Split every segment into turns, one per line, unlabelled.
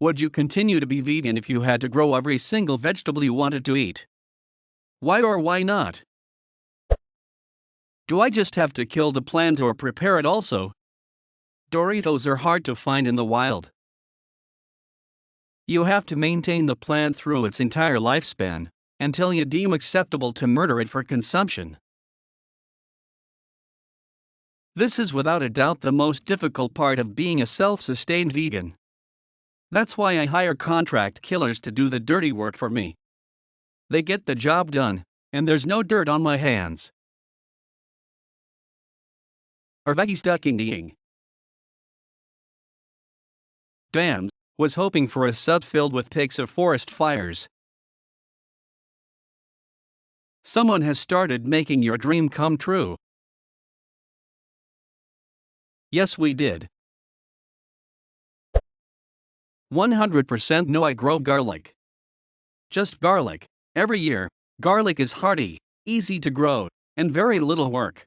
Would you continue to be vegan if you had to grow every single vegetable you wanted to eat? Why or why not? Do I just have to kill the plant or prepare it also? Doritos are hard to find in the wild. You have to maintain the plant through its entire lifespan, until you deem acceptable to murder it for consumption. This is without a doubt the most difficult part of being a self-sustained vegan. That's why I hire contract killers to do the dirty work for me. They get the job done, and there's no dirt on my hands. Are veggies ducking eating? Damn, was hoping for a sub filled with pics of forest fires. Someone has started making your dream come true. Yes, we did. 100% no, I grow garlic. Just garlic. Every year, garlic is hardy, easy to grow, and very little work.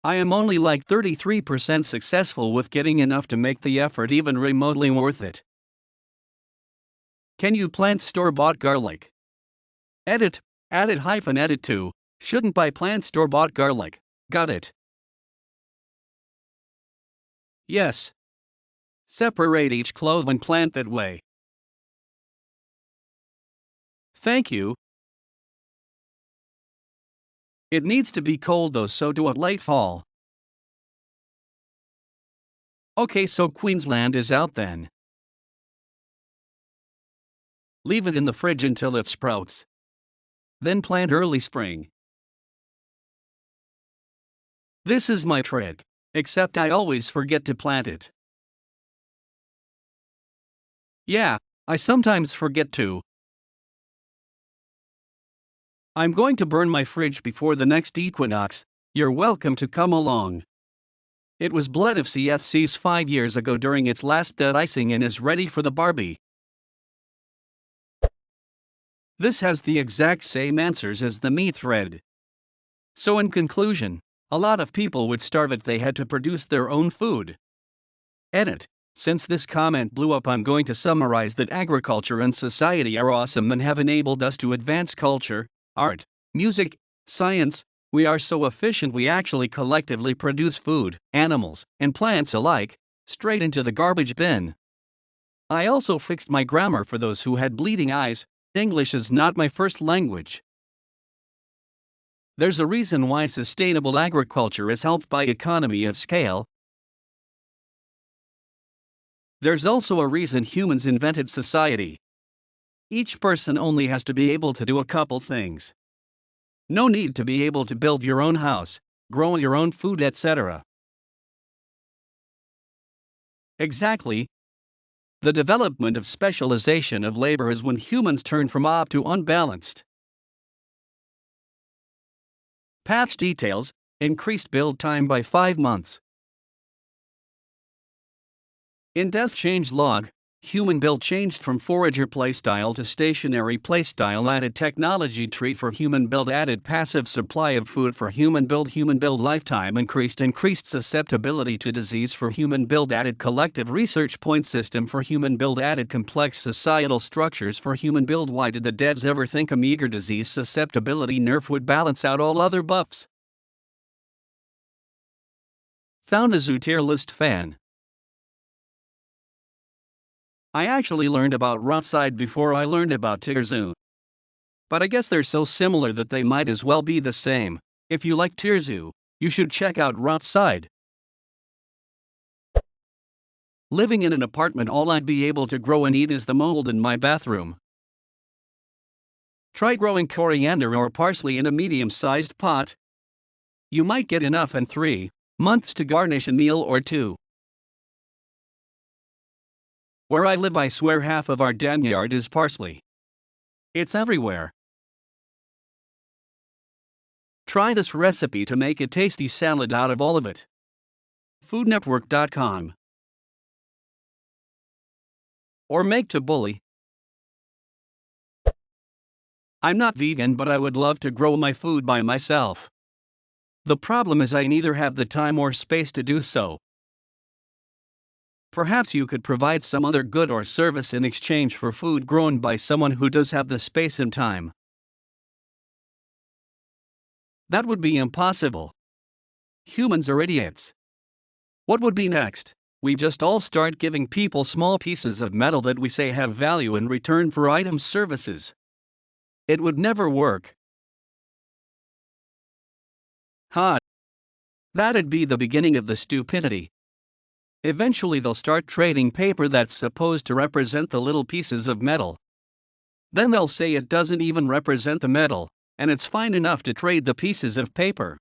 I am only like 33% successful with getting enough to make the effort even remotely worth it. Can you plant store-bought garlic? Edit, added-edit to, shouldn't buy plant store-bought garlic, got it. Yes. Separate each clove and plant that way. Thank you. It needs to be cold though, so do a light fall. Okay, so Queensland is out then. Leave it in the fridge until it sprouts. Then plant early spring. This is my trick, except I always forget to plant it. Yeah, I sometimes forget to. I'm going to burn my fridge before the next equinox. You're welcome to come along. It was bled of CFCs 5 years ago during its last dead icing and is ready for the Barbie. This has the exact same answers as the me thread. So in conclusion, a lot of people would starve if they had to produce their own food. Edit. Since this comment blew up, I'm going to summarize that agriculture and society are awesome and have enabled us to advance culture, art, music, science. We are so efficient we actually collectively produce food, animals, and plants alike, straight into the garbage bin. I also fixed my grammar for those who had bleeding eyes. English is not my first language. There's a reason why sustainable agriculture is helped by economy of scale. There's also a reason humans invented society. Each person only has to be able to do a couple things. No need to be able to build your own house, grow your own food, etc. Exactly. The development of specialization of labor is when humans turn from op to unbalanced. Patch details, increased build time by 5 months. In death change log, human build changed from forager playstyle to stationary playstyle, added technology tree for human build, added passive supply of food for human build lifetime increased susceptibility to disease for human build, added collective research point system for human build, added complex societal structures for human build. Why did the devs ever think a meager disease susceptibility nerf would balance out all other buffs? Found a zoo tier list fan. I actually learned about Rothside before I learned about Tirzu. But I guess they're so similar that they might as well be the same. If you like Tirzu, you should check out Rothside. Living in an apartment, all I'd be able to grow and eat is the mold in my bathroom. Try growing coriander or parsley in a medium-sized pot. You might get enough in 3 months to garnish a meal or 2. Where I live, I swear half of our damn yard is parsley. It's everywhere. Try this recipe to make a tasty salad out of all of it. foodnetwork.com. Or make tabbouleh. I'm not vegan, but I would love to grow my food by myself. The problem is I neither have the time or space to do so. Perhaps you could provide some other good or service in exchange for food grown by someone who does have the space and time. That would be impossible. Humans are idiots. What would be next? We just all start giving people small pieces of metal that we say have value in return for items services. It would never work. That'd be the beginning of the stupidity. Eventually they'll start trading paper that's supposed to represent the little pieces of metal. Then they'll say it doesn't even represent the metal, and it's fine enough to trade the pieces of paper.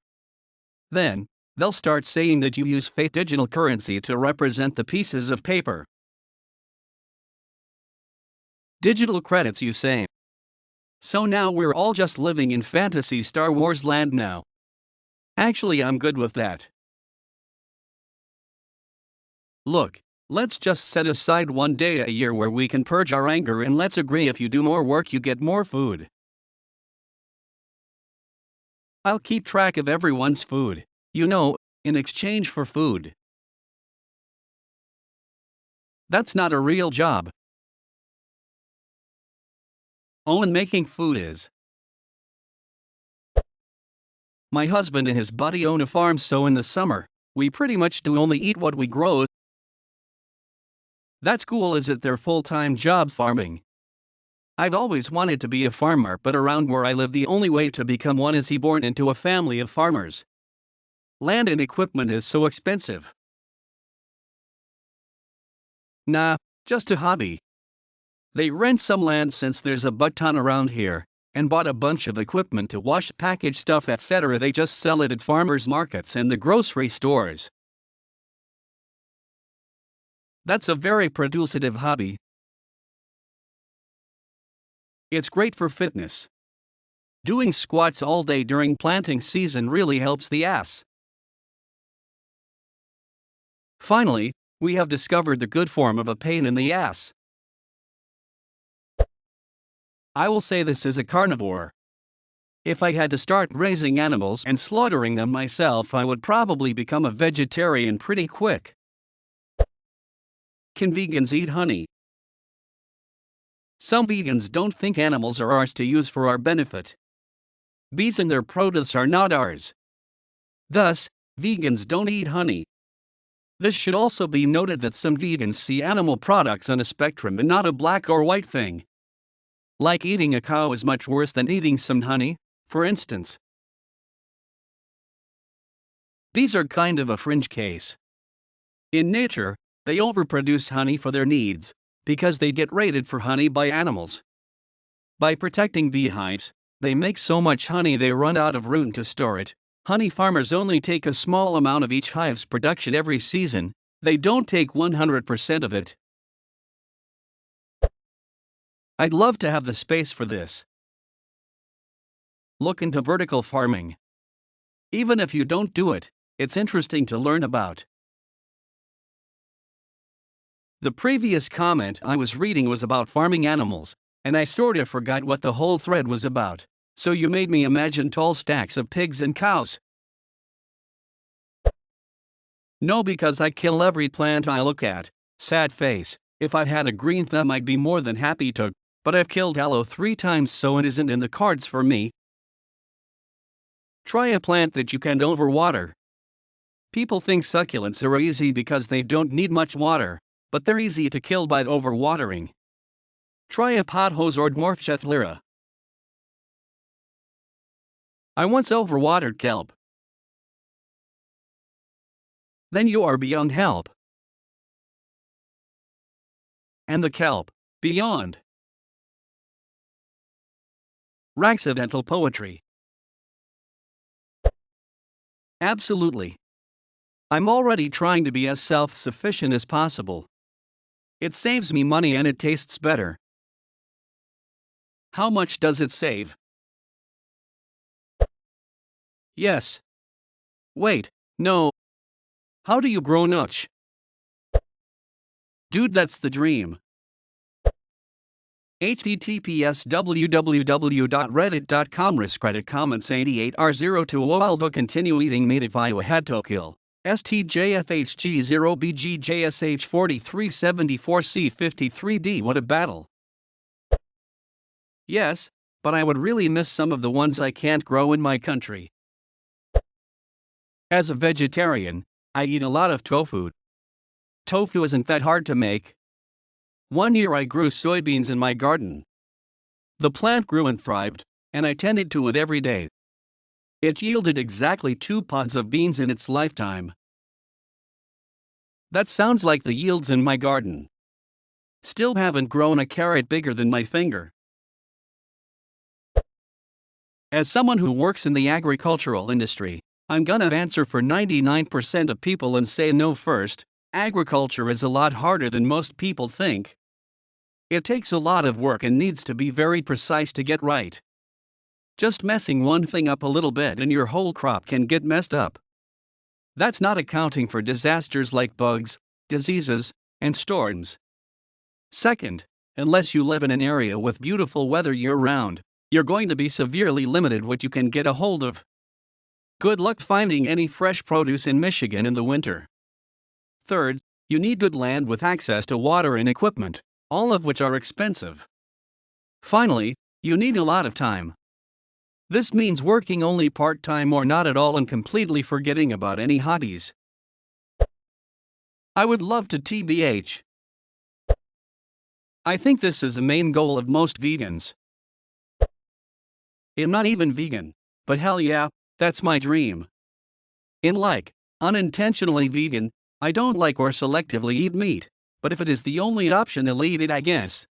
Then, they'll start saying that you use fake digital currency to represent the pieces of paper. Digital credits, you say? So now we're all just living in fantasy Star Wars land now. Actually, I'm good with that. Look, let's just set aside one day a year where we can purge our anger, and let's agree if you do more work you get more food. I'll keep track of everyone's food, in exchange for food. That's not a real job. Oh, and making food is. My husband and his buddy own a farm, so in the summer, we pretty much do only eat what we grow. That's cool. Is it their full-time job, farming? I've always wanted to be a farmer, but around where I live the only way to become one is born into a family of farmers. Land and equipment is so expensive. Nah, just a hobby. They rent some land since there's a butt-ton around here, and bought a bunch of equipment to wash, package stuff, etc. They just sell it at farmers markets and the grocery stores. That's a very producitive hobby. It's great for fitness. Doing squats all day during planting season really helps the ass. Finally, we have discovered the good form of a pain in the ass. I will say this is a carnivore. If I had to start raising animals and slaughtering them myself, I would probably become a vegetarian pretty quick. Can vegans eat honey? Some vegans don't think animals are ours to use for our benefit. Bees and their produce are not ours. Thus, vegans don't eat honey. This should also be noted that some vegans see animal products on a spectrum and not a black or white thing. Like eating a cow is much worse than eating some honey, for instance. These are kind of a fringe case. In nature, they overproduce honey for their needs, because they get raided for honey by animals. By protecting beehives, they make so much honey they run out of room to store it. Honey farmers only take a small amount of each hive's production every season. They don't take 100% of it. I'd love to have the space for this. Look into vertical farming. Even if you don't do it, it's interesting to learn about. The previous comment I was reading was about farming animals, and I sort of forgot what the whole thread was about, so you made me imagine tall stacks of pigs and cows. No, because I kill every plant I look at. Sad face. If I had a green thumb I'd be more than happy to, but I've killed aloe 3 times, so it isn't in the cards for me. Try a plant that you can overwater. People think succulents are easy because they don't need much water, but they're easy to kill by overwatering. Try a pothose or dwarf lyra. I once overwatered kelp. Then you are beyond help. And the kelp, beyond. Accidental poetry. Absolutely. I'm already trying to be as self-sufficient as possible. It saves me money and it tastes better. How much does it save? Yes. Wait, no. How do you grow nuts? Dude, that's the dream. https://www.reddit.com/credit comments 88R02 Waldo continue eating meat if I had to kill. STJFHG0BGJSH4374C53D. What a battle! Yes, but I would really miss some of the ones I can't grow in my country. As a vegetarian, I eat a lot of tofu. Tofu isn't that hard to make. One year I grew soybeans in my garden. The plant grew and thrived, and I tended to it every day. It yielded exactly 2 pods of beans in its lifetime. That sounds like the yields in my garden. Still haven't grown a carrot bigger than my finger. As someone who works in the agricultural industry, I'm gonna answer for 99% of people and say no first. Agriculture is a lot harder than most people think. It takes a lot of work and needs to be very precise to get right. Just messing one thing up a little bit and your whole crop can get messed up. That's not accounting for disasters like bugs, diseases, and storms. Second, unless you live in an area with beautiful weather year-round, you're going to be severely limited what you can get a hold of. Good luck finding any fresh produce in Michigan in the winter. Third, you need good land with access to water and equipment, all of which are expensive. Finally, you need a lot of time. This means working only part-time or not at all and completely forgetting about any hobbies. I would love to TBH. I think this is the main goal of most vegans. I'm not even vegan, but hell yeah, that's my dream. Unintentionally vegan, I don't like or selectively eat meat, but if it is the only option, I'll eat it, I guess.